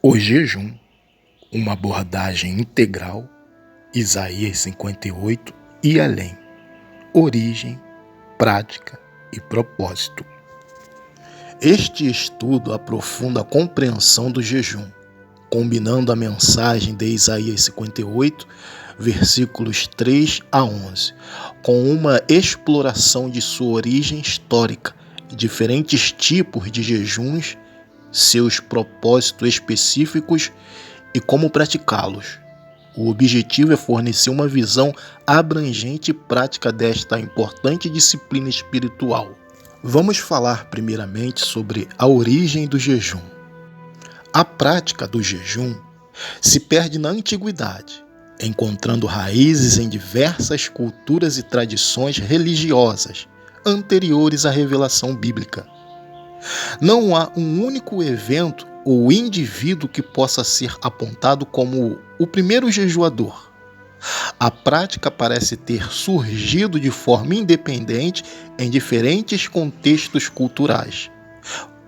O jejum, uma abordagem integral, Isaías 58 e além, origem, prática e propósito. Este estudo aprofunda a compreensão do jejum, combinando a mensagem de Isaías 58, versículos 3 a 11, com uma exploração de sua origem histórica, diferentes tipos de jejuns, seus propósitos específicos e como praticá-los. O objetivo é fornecer uma visão abrangente e prática desta importante disciplina espiritual. Vamos falar primeiramente sobre a origem do jejum. A prática do jejum se perde na antiguidade, encontrando raízes em diversas culturas e tradições religiosas anteriores à revelação bíblica. Não há um único evento ou indivíduo que possa ser apontado como o primeiro jejuador. A prática parece ter surgido de forma independente em diferentes contextos culturais,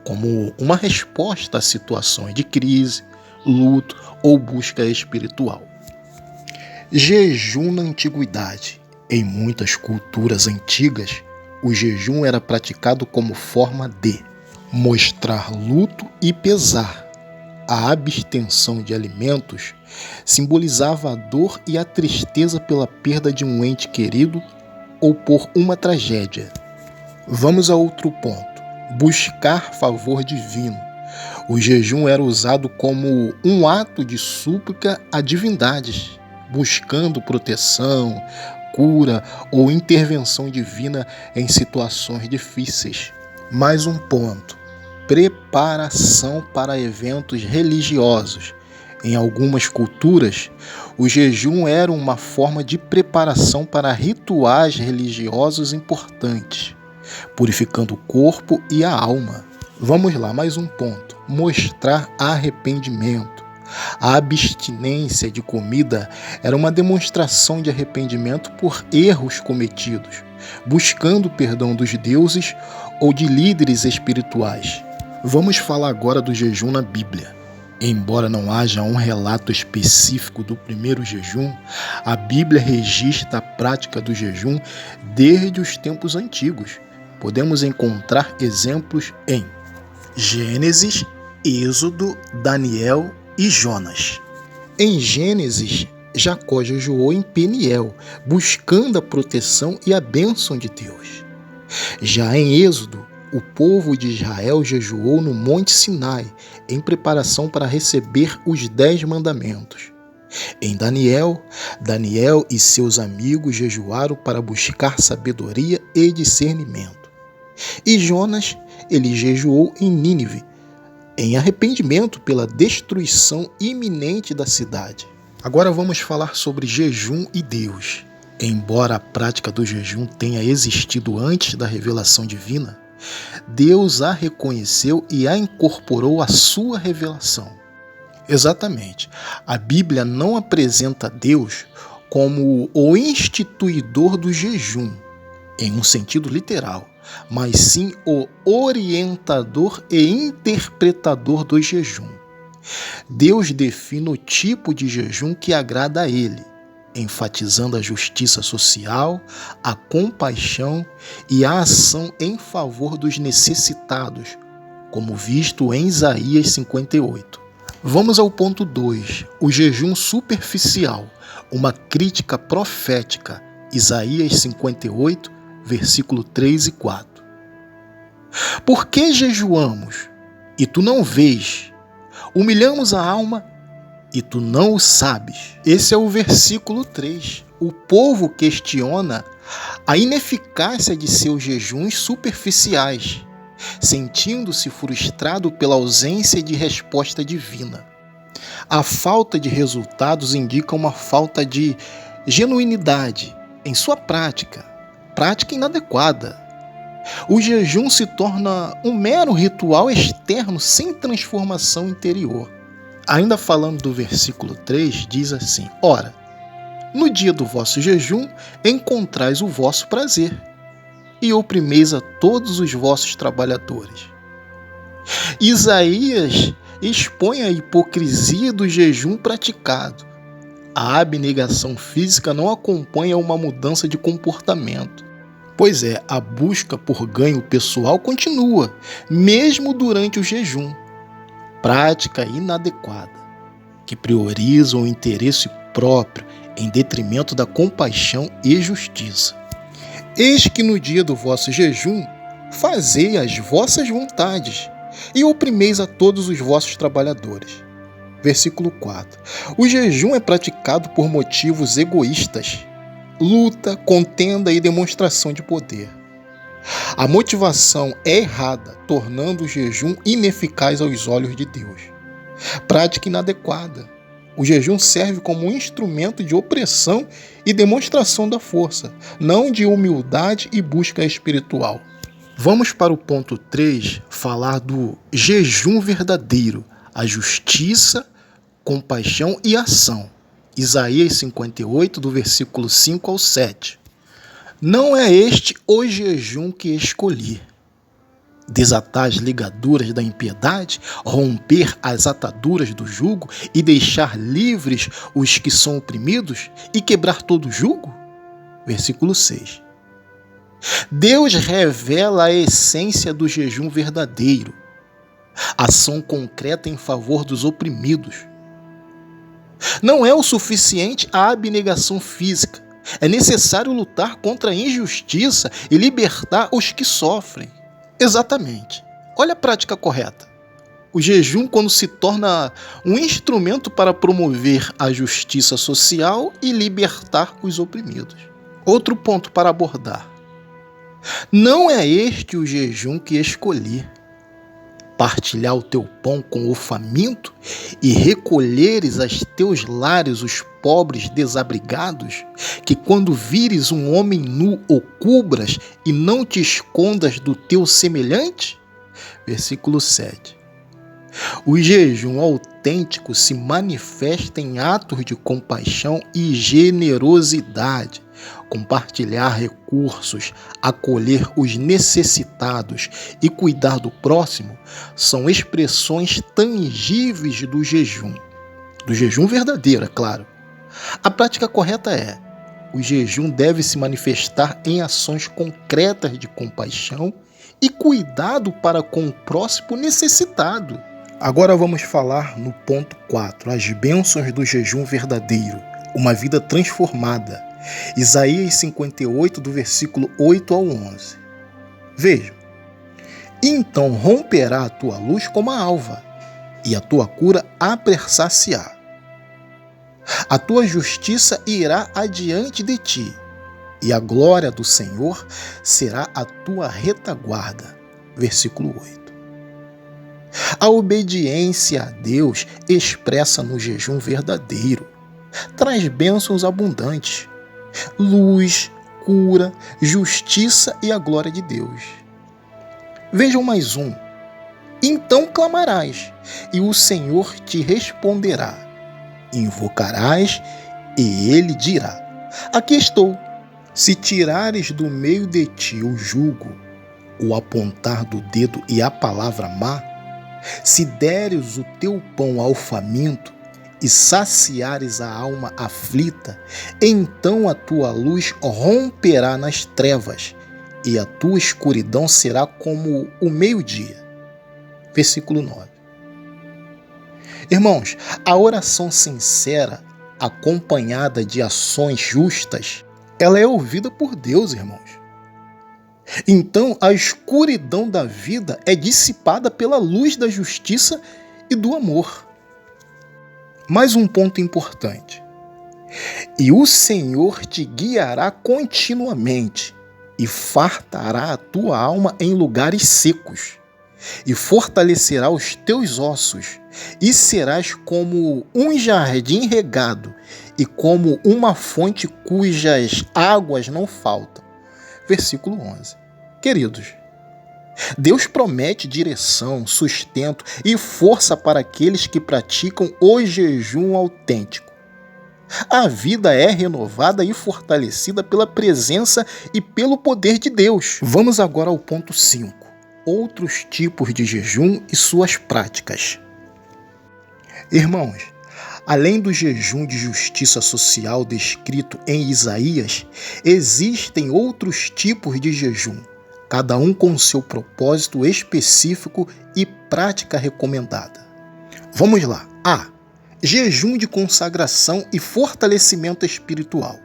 como uma resposta a situações de crise, luto ou busca espiritual. Jejum na antiguidade. Em muitas culturas antigas, o jejum era praticado como forma de mostrar luto e pesar. A abstenção de alimentos simbolizava a dor e a tristeza pela perda de um ente querido ou por uma tragédia. Vamos a outro ponto. Buscar favor divino. O jejum era usado como um ato de súplica a divindades, buscando proteção, cura ou intervenção divina em situações difíceis. Mais um ponto. Preparação para eventos religiosos. Em algumas culturas, o jejum era uma forma de preparação para rituais religiosos importantes, purificando o corpo e a alma. Vamos lá, mais um ponto. Mostrar arrependimento. A abstinência de comida era uma demonstração de arrependimento por erros cometidos, buscando o perdão dos deuses ou de líderes espirituais. Vamos falar agora do jejum na Bíblia. Embora não haja um relato específico do primeiro jejum, a Bíblia registra a prática do jejum desde os tempos antigos. Podemos encontrar exemplos em Gênesis, Êxodo, Daniel e Jonas. Em Gênesis, Jacó jejuou em Peniel, buscando a proteção e a bênção de Deus. Já em Êxodo, o povo de Israel jejuou no Monte Sinai, em preparação para receber os 10 mandamentos. Em Daniel e seus amigos jejuaram para buscar sabedoria e discernimento. E Jonas, ele jejuou em Nínive, em arrependimento pela destruição iminente da cidade. Agora vamos falar sobre jejum e Deus. Embora a prática do jejum tenha existido antes da revelação divina, Deus a reconheceu e a incorporou à sua revelação. Exatamente. A Bíblia não apresenta Deus como o instituidor do jejum, em um sentido literal, mas sim o orientador e interpretador do jejum. Deus define o tipo de jejum que agrada a Ele, enfatizando a justiça social, a compaixão e a ação em favor dos necessitados, como visto em Isaías 58. Vamos ao ponto 2, o jejum superficial, uma crítica profética, Isaías 58, versículo 3 e 4. Por que jejuamos, e tu não vês? Humilhamos a alma, e tu não o sabes. Esse é o versículo 3. O povo questiona a ineficácia de seus jejuns superficiais, sentindo-se frustrado pela ausência de resposta divina. A falta de resultados indica uma falta de genuinidade em sua prática inadequada. O jejum se torna um mero ritual externo sem transformação interior. Ainda falando do versículo 3, diz assim: Ora, no dia do vosso jejum encontrais o vosso prazer, e oprimeis a todos os vossos trabalhadores. Isaías expõe a hipocrisia do jejum praticado. A abnegação física não acompanha uma mudança de comportamento. Pois é, a busca por ganho pessoal continua, mesmo durante o jejum. Prática inadequada, que prioriza o interesse próprio em detrimento da compaixão e justiça. Eis que no dia do vosso jejum, fazei as vossas vontades e oprimeis a todos os vossos trabalhadores. Versículo 4. O jejum é praticado por motivos egoístas, luta, contenda e demonstração de poder. A motivação é errada, tornando o jejum ineficaz aos olhos de Deus. Prática inadequada. O jejum serve como um instrumento de opressão e demonstração da força, não de humildade e busca espiritual. Vamos para o ponto 3, falar do jejum verdadeiro, a justiça, compaixão e ação. Isaías 58, do versículo 5 ao 7. Não é este o jejum que escolhi: desatar as ligaduras da impiedade, romper as ataduras do jugo e deixar livres os que são oprimidos e quebrar todo jugo? Versículo 6. Deus revela a essência do jejum verdadeiro, ação concreta em favor dos oprimidos. Não é o suficiente a abnegação física. É necessário lutar contra a injustiça e libertar os que sofrem. Exatamente. Olha a prática correta. O jejum, quando se torna um instrumento para promover a justiça social e libertar os oprimidos. Outro ponto para abordar. Não é este o jejum que escolhi: partilhar o teu pão com o faminto e recolheres aos teus lares os pobres desabrigados, que quando vires um homem nu o cubras e não te escondas do teu semelhante? Versículo 7. O jejum autêntico se manifesta em atos de compaixão e generosidade. Compartilhar recursos, acolher os necessitados e cuidar do próximo são expressões tangíveis do jejum verdadeiro, é claro. A prática correta é: o jejum deve se manifestar em ações concretas de compaixão e cuidado para com o próximo necessitado. Agora vamos falar no ponto 4, as bênçãos do jejum verdadeiro, uma vida transformada. Isaías 58, do versículo 8 ao 11. Vejam: então romperá a tua luz como a alva, e a tua cura apressar-se-á. A tua justiça irá adiante de ti, e a glória do Senhor será a tua retaguarda. Versículo 8. A obediência a Deus expressa no jejum verdadeiro traz bênçãos abundantes: luz, cura, justiça e a glória de Deus. Vejam mais um. Então clamarás, e o Senhor te responderá. Invocarás, e ele dirá: aqui estou. Se tirares do meio de ti o jugo, o apontar do dedo e a palavra má, se deres o teu pão ao faminto, e saciares a alma aflita, então a tua luz romperá nas trevas, e a tua escuridão será como o meio-dia. Versículo 9. Irmãos, a oração sincera, acompanhada de ações justas, ela é ouvida por Deus, irmãos. Então, a escuridão da vida é dissipada pela luz da justiça e do amor. Mais um ponto importante. E o Senhor te guiará continuamente e fartará a tua alma em lugares secos e fortalecerá os teus ossos e serás como um jardim regado e como uma fonte cujas águas não faltam. Versículo 11. Queridos, Deus promete direção, sustento e força para aqueles que praticam o jejum autêntico. A vida é renovada e fortalecida pela presença e pelo poder de Deus. Vamos agora ao ponto 5. Outros tipos de jejum e suas práticas. Irmãos, além do jejum de justiça social descrito em Isaías, existem outros tipos de jejum, cada um com seu propósito específico e prática recomendada. Vamos lá. A. Jejum de consagração e fortalecimento espiritual.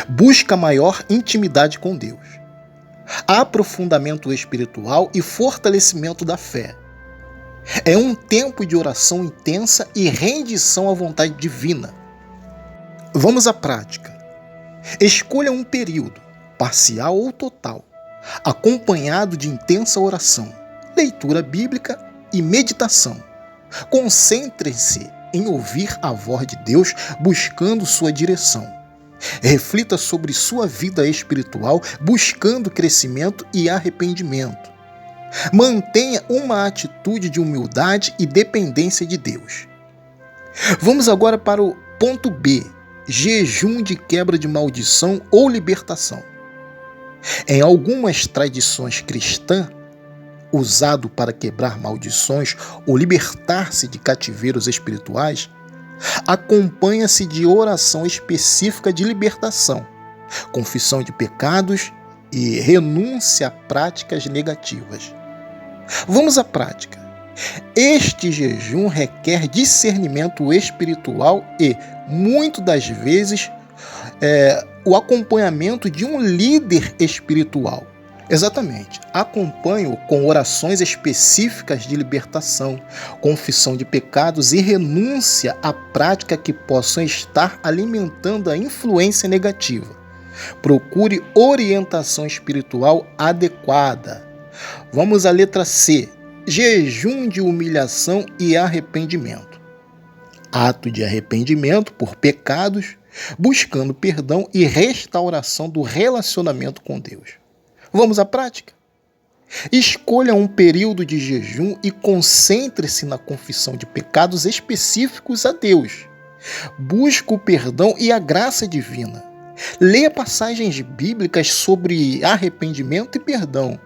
Busca maior intimidade com Deus. Aprofundamento espiritual e fortalecimento da fé. É um tempo de oração intensa e rendição à vontade divina. Vamos à prática. Escolha um período, parcial ou total, acompanhado de intensa oração, leitura bíblica e meditação. Concentre-se em ouvir a voz de Deus, buscando sua direção. Reflita sobre sua vida espiritual, buscando crescimento e arrependimento. Mantenha uma atitude de humildade e dependência de Deus. Vamos agora para o ponto B, jejum de quebra de maldição ou libertação. Em algumas tradições cristãs, usado para quebrar maldições ou libertar-se de cativeiros espirituais, acompanha-se de oração específica de libertação, confissão de pecados e renúncia a práticas negativas. Vamos à prática. Este jejum requer discernimento espiritual e, muitas das vezes, o acompanhamento de um líder espiritual. Exatamente. Acompanho com orações específicas de libertação, confissão de pecados e renúncia à prática que possam estar alimentando a influência negativa. Procure orientação espiritual adequada. Vamos à letra C. Jejum de humilhação e arrependimento. Ato de arrependimento por pecados, buscando perdão e restauração do relacionamento com Deus. Vamos à prática? Escolha um período de jejum e concentre-se na confissão de pecados específicos a Deus. Busque o perdão e a graça divina. Leia passagens bíblicas sobre arrependimento e perdão.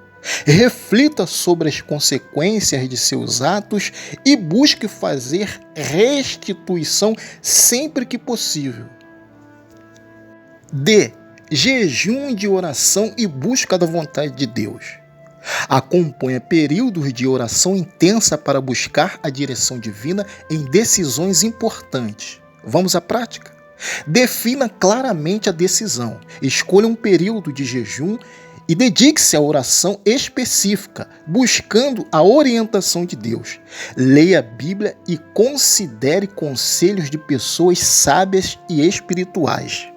Reflita sobre as consequências de seus atos e busque fazer restituição sempre que possível. D. Jejum de oração e busca da vontade de Deus. Acompanha períodos de oração intensa para buscar a direção divina em decisões importantes. Vamos à prática? Defina claramente a decisão. Escolha um período de jejum e dedique-se à oração específica, buscando a orientação de Deus. Leia a Bíblia e considere conselhos de pessoas sábias e espirituais.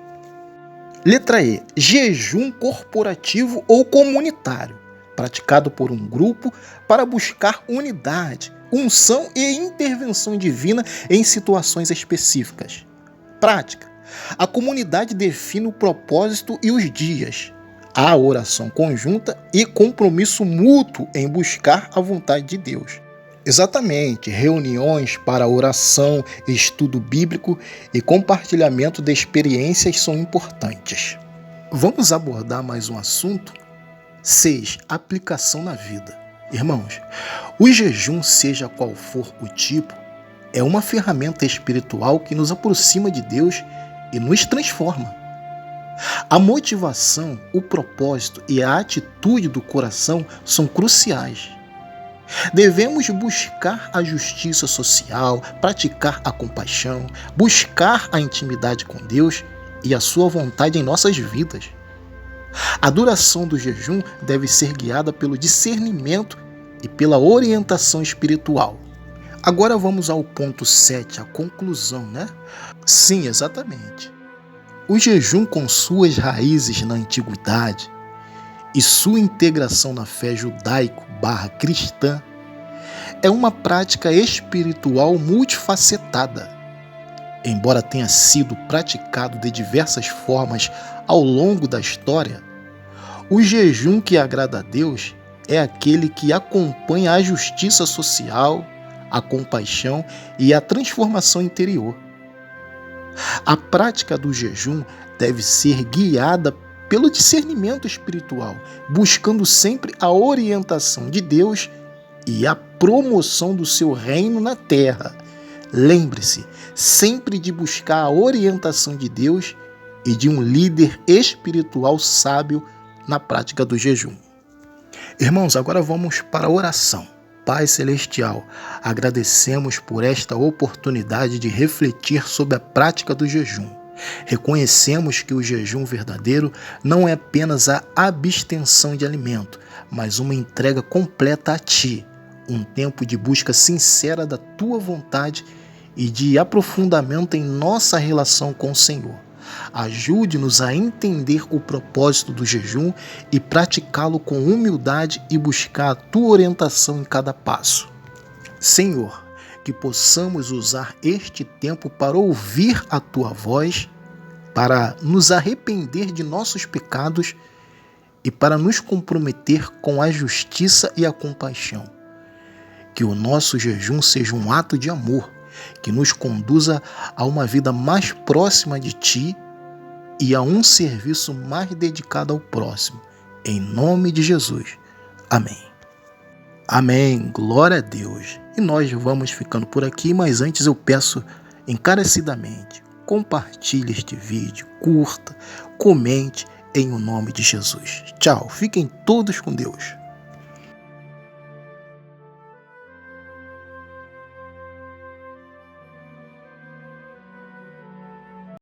Letra E. Jejum corporativo ou comunitário, praticado por um grupo para buscar unidade, unção e intervenção divina em situações específicas. Prática. A comunidade define o propósito e os dias. Há oração conjunta e compromisso mútuo em buscar a vontade de Deus. Exatamente, reuniões para oração, estudo bíblico e compartilhamento de experiências são importantes. Vamos abordar mais um assunto? 6. Aplicação na vida. Irmãos, o jejum, seja qual for o tipo, é uma ferramenta espiritual que nos aproxima de Deus e nos transforma. A motivação, o propósito e a atitude do coração são cruciais. Devemos buscar a justiça social, praticar a compaixão, buscar a intimidade com Deus e a sua vontade em nossas vidas. A duração do jejum deve ser guiada pelo discernimento e pela orientação espiritual. Agora vamos ao ponto 7, a conclusão, né? Sim, exatamente. O jejum, com suas raízes na antiguidade e sua integração na fé judaico/cristã, é uma prática espiritual multifacetada. Embora tenha sido praticado de diversas formas ao longo da história, o jejum que agrada a Deus é aquele que acompanha a justiça social, a compaixão e a transformação interior. A prática do jejum deve ser guiada pelo discernimento espiritual, buscando sempre a orientação de Deus e a promoção do seu reino na terra, Lembre-se sempre de buscar a orientação de Deus e de um líder espiritual sábio na prática do jejum. Irmãos, agora vamos para a oração. Pai Celestial, agradecemos por esta oportunidade de refletir sobre a prática do jejum. Reconhecemos que o jejum verdadeiro não é apenas a abstenção de alimento, mas uma entrega completa a Ti, um tempo de busca sincera da Tua vontade e de aprofundamento em nossa relação com o Senhor. Ajude-nos a entender o propósito do jejum e praticá-lo com humildade e buscar a Tua orientação em cada passo. Senhor, que possamos usar este tempo para ouvir a Tua voz, para nos arrepender de nossos pecados e para nos comprometer com a justiça e a compaixão. Que o nosso jejum seja um ato de amor, que nos conduza a uma vida mais próxima de Ti e a um serviço mais dedicado ao próximo. Em nome de Jesus. Amém. Amém. Glória a Deus. E nós vamos ficando por aqui, mas antes eu peço encarecidamente, compartilhe este vídeo, curta, comente em o nome de Jesus. Tchau. Fiquem todos com Deus.